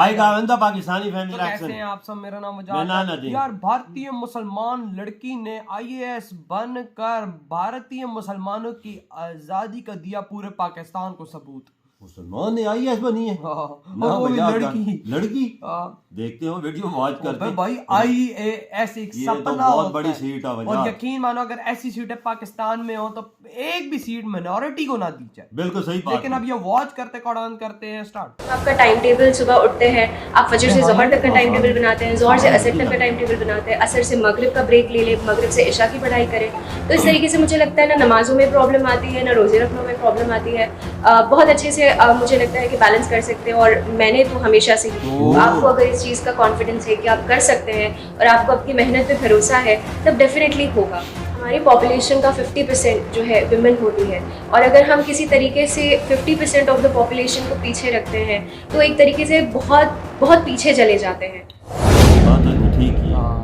आएगा पाकिस्तानी फैमिली तो रिएक्शन। कैसे हैं आप सब? मेरा नाम मेना मुजाहिद है। नदीम। यार भारतीय मुसलमान लड़की ने IAS बनकर भारतीय मुसलमानों की आजादी का दिया पूरे पाकिस्तान को सबूत। मुसलमान ने IAS बनी है। और ना वो भी मजाक लड़की। कर। लड़की हाँ। देखते हो वीडियो वॉच करते अबे भाई IAS एक ये तो सपना बहुत होता बड़ी है। सीट है और वजह। यकीन मानो अगर ऐसी सीटें पाकिस्तान में हो तो एक भी सीट मिनॉरिटी को ना दी जाए। बिल्कुल सही बात लेकिन है। अब ये वॉच करते कौन करते हैं स्टार्ट। आपका टाइम टेबल सुबह उठते हैं, आप फजर से ज़ोहर तक का टाइम टेबल बनाते हैं, ज़ोहर से असर तक का टाइम टेबल बनाते हैं, असर से मगरिब का ब्रेक ले ले, मगरिब से इशा की पढ़ाई करें। तो इस तरीके से मुझे लगता है ना नमाज़ों में प्रॉब्लम आती है, ना रोज़े रखने में प्रॉब्लम आती है। बहुत अच्छे से मुझे लगता है कि बैलेंस कर सकते हैं। और मैंने तो हमेशा से ही आपको अगर इस चीज़ का कॉन्फिडेंस है कि आप कर सकते हैं और आपको अपनी मेहनत पे भरोसा है तब डेफिनेटली होगा। हमारी पॉपुलेशन का 50% जो है विमेन होती है और अगर हम किसी तरीके से 50% ऑफ द पॉपुलेशन को पीछे रखते हैं तो एक तरीके से बहुत बहुत पीछे चले जाते हैं। बात तो ठीक ही है।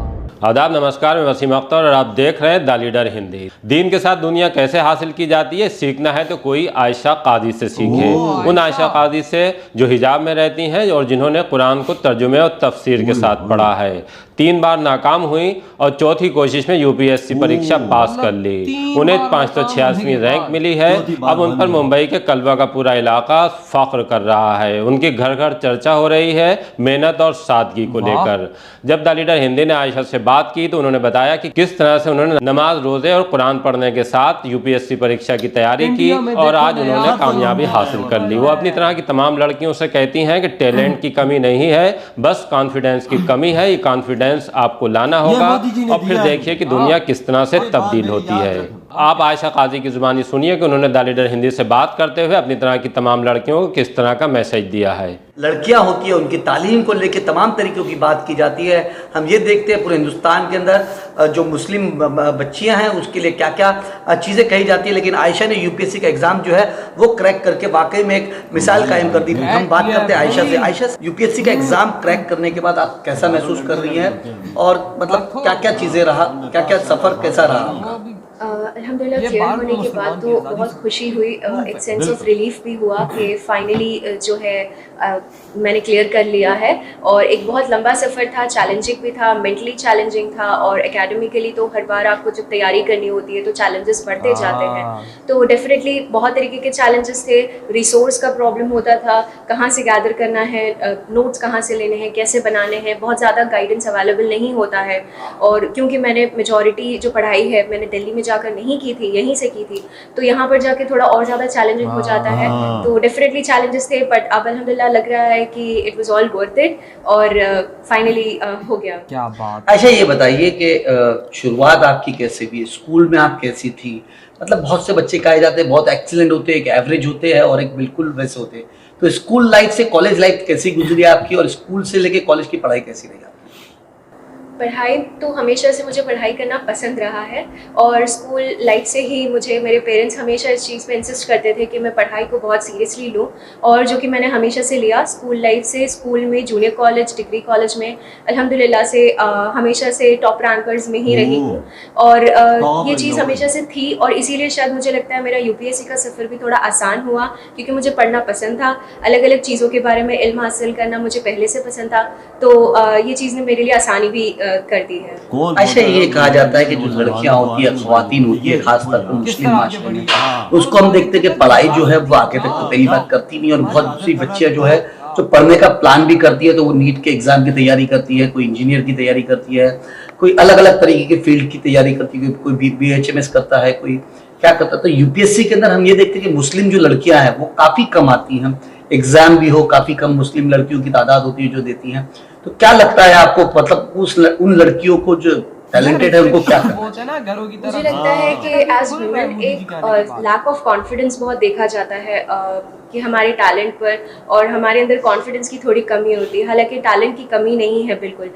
आदाब, नमस्कार, मैं वसीम अख्तर और आप देख रहे हैं द लीडर हिंदी। दीन के साथ दुनिया कैसे हासिल की जाती है, सीखना है तो कोई आयशा कादी से सीखे। उन आयशा कादी से जो हिजाब में रहती हैं और जिन्होंने कुरान को तर्जुमे और तफसीर के साथ पढ़ा है। 3 बार नाकाम हुई और चौथी कोशिश में UPSC परीक्षा पास कर ली। उन्हें 586वीं रैंक मिली है। अब उन पर मुंबई के कलवा का पूरा इलाका फख्र कर रहा है। उनकी घर घर चर्चा हो रही है मेहनत और सादगी को लेकर। जब द लीडर हिंदी ने आयशा से बात की तो उन्होंने बताया कि किस तरह से उन्होंने नमाज, रोजे और कुरान पढ़ने के साथ UPSC परीक्षा की तैयारी की और आज उन्होंने कामयाबी हासिल कर ली। वो अपनी तरह की तमाम लड़कियों से कहती हैं कि टैलेंट की कमी नहीं है, बस कॉन्फिडेंस की कमी है। ये कॉन्फिडेंस आपको लाना होगा और फिर देखिए कि दुनिया किस तरह से तब्दील होती है। आप आयशा काजी की जुबानी सुनिए कि उन्होंने द लीडर हिंदी से बात करते हुए अपनी तरह की तमाम लड़कियों को किस तरह का मैसेज दिया है। लड़कियां होती है उनकी तालीम को लेकर तमाम तरीक़ों की बात की जाती है। हम ये देखते हैं पूरे हिंदुस्तान के अंदर जो मुस्लिम बच्चियां हैं उसके लिए क्या क्या चीज़ें कही जाती है, लेकिन आयशा ने UPSC का एग्ज़ाम जो है वो क्रैक करके वाकई में एक मिसाल कायम कर दी। हम बात करते हैं आयशा से। आयशा, UPSC का एग्ज़ाम क्रैक करने के बाद आप कैसा महसूस कर रही हैं और मतलब क्या क्या चीज़ें रहा, क्या क्या सफ़र कैसा रहा? अल्हम्दुलिल्लाह क्लियर होने के बाद तो बहुत खुशी हुई, एक सेंस ऑफ रिलीफ भी हुआ कि फाइनली जो है मैंने क्लियर कर लिया है। और एक बहुत लंबा सफ़र था, चैलेंजिंग भी था, मेंटली चैलेंजिंग था और एकेडमिकली तो हर बार आपको जब तैयारी करनी होती है तो चैलेंजेस बढ़ते जाते हैं। तो डेफिनेटली बहुत तरीके के चैलेंजेस थे। रिसोर्स का प्रॉब्लम होता था, कहाँ से गैदर करना है, नोट्स कहाँ से लेने हैं, कैसे बनाने हैं, बहुत ज़्यादा गाइडेंस अवेलेबल नहीं होता है। और क्योंकि मैंने मेजॉरिटी जो पढ़ाई है मैंने दिल्ली में जाकर नहीं की थी, यहीं से की थी, तो यहाँ पर जाके थोड़ा और ज़्यादा चैलेंजिंग हो जाता है। तो डेफिनेटली चैलेंजेस थे, बट अब अल्हम्दुलिल्लाह लग रहा है कि it was all worth it और फाइनली हो गया। क्या बात। अच्छा, ये बताइए कि शुरुआत आपकी कैसे हुई, स्कूल में आप कैसी थी? मतलब बहुत से बच्चे कहे जाते हैं बहुत एक्सीलेंट होते हैं, एक एवरेज होते हैं और एक बिल्कुल वैसे होते हैं। तो स्कूल लाइफ से कॉलेज लाइफ कैसी गुजरी आपकी और स्कूल से लेके कॉलेज की पढ़ाई कैसी रही? पढ़ाई तो हमेशा से मुझे पढ़ाई करना पसंद रहा है और स्कूल लाइफ से ही मुझे मेरे पेरेंट्स हमेशा इस चीज़ पे इंसिस्ट करते थे कि मैं पढ़ाई को बहुत सीरियसली लूँ और जो कि मैंने हमेशा से लिया। स्कूल लाइफ से स्कूल में, जूनियर कॉलेज, डिग्री कॉलेज में अल्हम्दुलिल्लाह से हमेशा से टॉप रैंकर्स में ही रही हूँ और ये चीज़ हमेशा से थी और इसीलिए शायद मुझे लगता है मेरा UPSC का सफ़र भी थोड़ा आसान हुआ क्योंकि मुझे पढ़ना पसंद था, अलग अलग चीज़ों के बारे में इल्म हासिल करना मुझे पहले से पसंद था। तो ये चीज़ ने मेरे लिए आसानी भी कर दी है। अच्छा, ये कहा जाता है कि जो लड़कियां होती है, ख्वातीन होती है, खासकर मुस्लिम माशरे में, उसको हम देखते हैं कि पढ़ाई जो है वो आगे तक तो पहली बात करती नहीं और बहुत सी बच्चियां जो है जो पढ़ने का प्लान भी करती है तो वो नीट के एग्जाम की तैयारी करती है, कोई इंजीनियर की तैयारी करती है, कोई अलग अलग तरीके के फील्ड की तैयारी करती है, कोई BHMS करता है, कोई क्या करता है। तो UPSC के अंदर हम ये देखते हैं कि मुस्लिम जो लड़कियां हैं वो काफी कम आती हैं, एग्जाम भी हो काफी कम मुस्लिम लड़कियों की तादाद होती है जो देती हैं। तो क्या लगता है आपको, मतलब उन लड़कियों को जो टैलेंटेड है उनको क्या करना चाहिए? मुझे लगता है कि एज वुमेन एक लैक ऑफ कॉन्फिडेंस बहुत देखा जाता है कि हमारे टैलेंट पर और हमारे अंदर कॉन्फिडेंस की थोड़ी कमी होती है। हालांकि टैलेंट की कमी नहीं है बिल्कुल,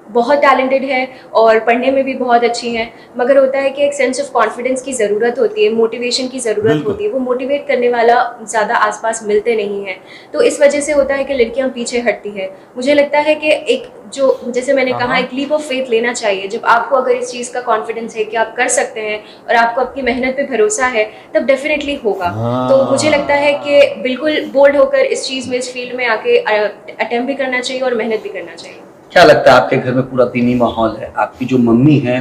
बहुत टैलेंटेड है और पढ़ने में भी बहुत अच्छी हैं, मगर होता है कि एक सेंस ऑफ कॉन्फिडेंस की ज़रूरत होती है, मोटिवेशन की ज़रूरत होती है, वो मोटिवेट करने वाला ज़्यादा आसपास मिलते नहीं हैं, तो इस वजह से होता है कि लड़कियां पीछे हटती है। मुझे लगता है कि एक जो जैसे मैंने कहा एक लीप ऑफ फेथ लेना चाहिए। जब आपको अगर इस चीज़ का कॉन्फिडेंस है कि आप कर सकते हैं और आपको आपकी मेहनत पे भरोसा है, तब डेफिनेटली होगा। तो मुझे लगता है कि बिल्कुल बोल्ड होकर इस चीज़ में, इस फील्ड में आके अटेम्प्ट भी करना चाहिए और मेहनत भी करना चाहिए। क्या लगता है आपके घर में पूरा दीनी माहौल है? आपकी जो मम्मी है,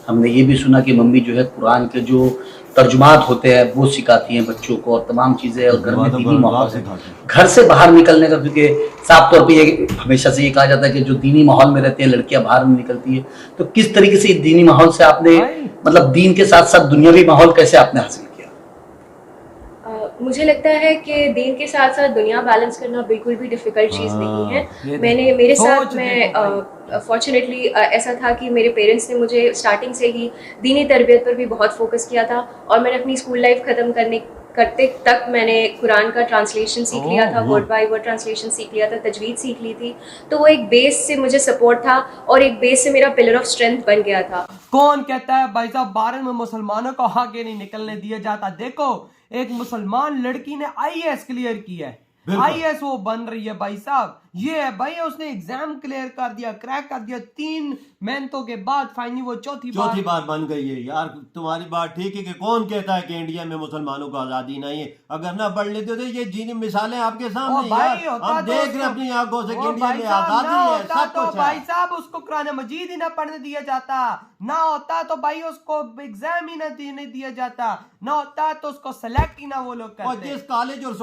हमने ये भी सुना कि मम्मी जो है कुरान के जो तर्जुमात होते हैं वो सिखाती हैं बच्चों को और तमाम चीज़ें, और घर में दीनी माहौल है। घर से बाहर निकलने का, क्योंकि साफ तौर पे ये हमेशा से ये कहा जाता है कि जो दीनी माहौल में रहते हैं लड़कियां बाहर नहीं निकलती है, तो किस तरीके से दीनी माहौल से आपने मतलब दीन के साथ साथ दुनियावी माहौल कैसे आपने हासिल किया? मुझे लगता है कि दीन के साथ साथ दुनिया बैलेंस करना बिल्कुल भी डिफ़िकल्ट चीज़ नहीं है। मेरे साथ मैं फॉर्चुनेटली ऐसा था कि मेरे पेरेंट्स ने मुझे स्टार्टिंग से ही दीनी तरबियत पर भी बहुत फोकस किया था, और मैंने अपनी स्कूल लाइफ ख़त्म करते तक मैंने कुरान का ट्रांसलेशन सीख लिया था, वर्ड बाय वर्ड ट्रांसलेशन सीख लिया था, तजवीद सीख ली थी। तो वो एक बेस से मुझे सपोर्ट था और एक बेस से मेरा पिलर ऑफ स्ट्रेंथ बन गया था। कौन कहता है भाई साहब भारत में मुसलमानों को आगे नहीं निकलने दिया जाता? देखो एक मुसलमान लड़की ने आईएएस क्लियर किया है, आईएएस वो बन रही है भाई साहब। ये है भाई, उसने एग्जाम क्लियर कर दिया, क्रैक कर दिया, 3 मेहनतों के बाद फाइनली वो चौथी बार बन गई है। यार तुम्हारी बात ठीक है कि कौन कहता है कि इंडिया में मुसलमानों को आजादी नहीं है? अगर ना पढ़ लेते तो ये जीनी मिसालें आपके सामने यार, हम देख रहे हैं अपनी आंखों से कि इंडिया में आजादी है, सब तो कुछ भाई है। साहब उसको कुरान मजीद ही ना पढ़ने दिया जाता, ना होता तो भाई उसको एग्जाम ही नहीं दिया जाता, ना होता तो उसको सेलेक्ट ही ना वो लोग और करते। जिस कॉलेज और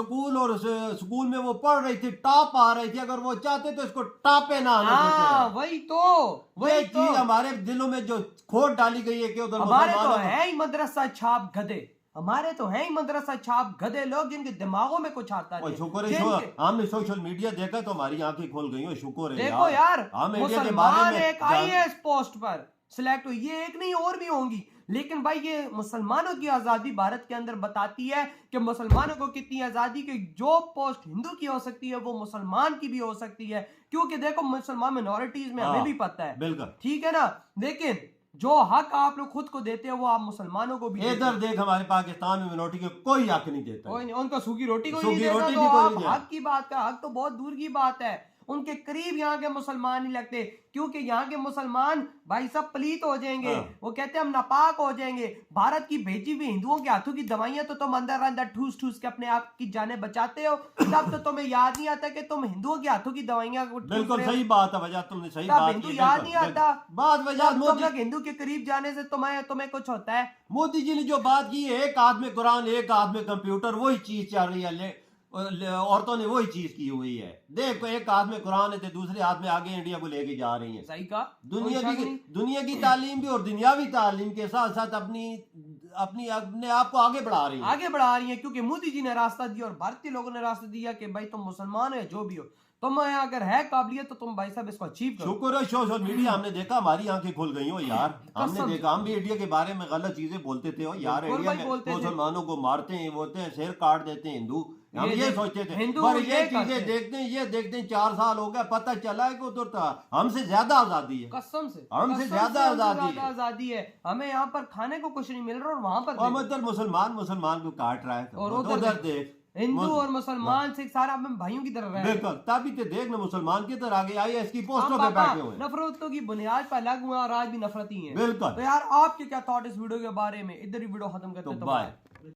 स्कूल में वो पढ़ रही थी, टॉप आ रही थी, अगर वो चाहते तो इसको टॉपे ना आने देते। वही तो चीज हमारे दिलों में जो खोट डाली गई है कि उधर हमारे तो है ही मदरसा छाप गधे, हमारे तो है ही मदरसा छाप गधे लोग जिनके दिमागों में कुछ आता नहीं। शुक्र है हमने सोशल मीडिया देखा तो हमारी आंखें खोल गई हो, शुक्र है। देखो यार हम इंडिया के मुसलमान बारे में एक आईएएस पोस्ट पर सिलेक्ट हुई, ये एक नहीं और भी होंगी, लेकिन भाई ये मुसलमानों की आजादी भारत के अंदर बताती है कि मुसलमानों को कितनी आजादी की, जो पोस्ट हिंदू की हो सकती है वो मुसलमान की भी हो सकती है, क्योंकि देखो मुसलमान मिनॉरिटीज में हमें भी पता है, बिल्कुल ठीक है ना। लेकिन जो हक आप लोग खुद को देते हो वो आप मुसलमानों को भी इधर देख, हमारे पाकिस्तान में मिनोरिटी को कोई हक नहीं देता, कोई नहीं, उनको सूखी रोटी को सूखी नहीं देता, रोटी तो भी कोई आप नहीं हक की बात कर, हक तो बहुत दूर की बात है। उनके करीब यहाँ के मुसलमान नहीं लगते, क्योंकि यहाँ के मुसलमान भाई सब पलीत हो जाएंगे, वो कहते हैं हम नापाक हो जाएंगे। भारत की भेजी हुई हिंदुओं के हाथों की दवाइयां तो तुम अंदर अंदर ठूस ठूस के अपने आप की जाने बचाते हो, तब तो तुम्हें याद नहीं आता कि तुम हिंदुओं के हाथों की दवाइयां। बिल्कुल सही बात है, वजह तुमने सही बात हिंदू याद नहीं आता बात वजह तुम लोग हिंदू के करीब जाने से तुम्हें कुछ होता है। मोदी जी ने जो बात की है, एक हाथ में कुरान एक हाथ में कंप्यूटर, वही चीज चल रही है, औरतों ने वही चीज की हुई है। देखो एक हाथ में कुरान है तो दूसरे हाथ में आगे इंडिया को लेके जा रही है। सही कहा, दुनिया की तालीम भी और दुनियावी तालीम के साथ साथ अपने आप को आगे बढ़ा रही है, क्योंकि मोदी जी ने रास्ता दिया और भारतीय लोगों ने रास्ता दिया कि भाई तुम मुसलमान है जो भी हो, तुम्हें अगर है काबिलियत तो तुम भाई साहब इसको अचीव करो। शुक्र है सोशल मीडिया हमने देखा, हमारी आंखें खुल गई हो यार। हमने देखा, हम भी इंडिया के बारे में गलत चीजें बोलते थे, यार इंडिया में मुसलमानों को मारते हैं, बोलते हैं सिर काट देते हैं हिंदू, हम ये सोचते थे। पर ये चीजें देखते हैं 4 साल हो गया, पता चला है कि उधर था हमसे ज्यादा आजादी है, कसम से हमसे ज्यादा आजादी है। हमें यहाँ पर खाने को कुछ नहीं मिल रहा और वहाँ पर उधर मुसलमान को काट रहा है, और उधर देख हिंदू और मुसलमान से सारा हम भाइयों की तरह रहे। बिल्कुल, तभी तो देख ना मुसलमान की तरह आगे आईएएस की पोस्टों पे बैठे हुए, नफरतों की बुनियाद पर अलग हुआ और आज भी नफरत ही है। बिल्कुल। तो यार आपके क्या थॉट इस वीडियो के बारे में? इधर ही वीडियो खत्म करते हैं। बाय।